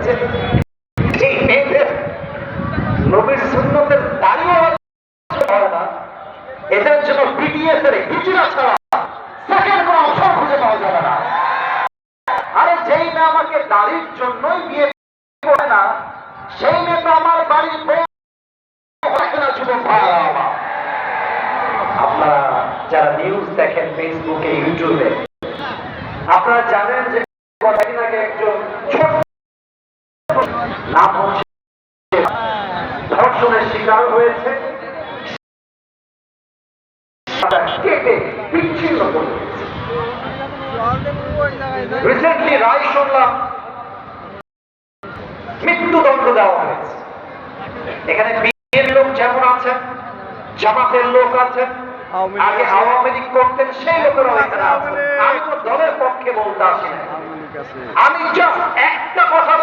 হয়েছে এই মেয়েদের নবীর সুন্নতের দাঁড়িয়ে হয় না, এদের জন্য বিটিএস এর হিজরা ছাড়া সেকেন্ড কোনো অপশন খুঁজে পাওয়া যাবে না। আরে যেই মেয়ে আমাকে দাড়ির জন্যই বিয়ে করে না, সেই মেয়ে তো আমার বাড়ির বউ হয় না। যুবক ভাইরা আমার, আপনারা যারা নিউজ দেখেন ফেসবুকে ইউটিউবে, আপনারা জানেন যে কয়েকদিন আগে একজন ছোট নাম হচ্ছে ধর্ষণের শিকার হয়েছে, কেটে বিচ্ছিন্ন করে দিয়েছে। রিসেন্টলি রায় শুনলাম মৃত্যুদণ্ড দেওয়া হয়েছে। এখানে বিএনপির লোক যেমন আছেন, জামাতের লোক আছেন, আগে আওয়ামী লীগ করতেন সেই লোকেরাও এখানে আছেন। আমি তো দলের পক্ষে বলতে আসি না, আমি জাস্ট একটা কথা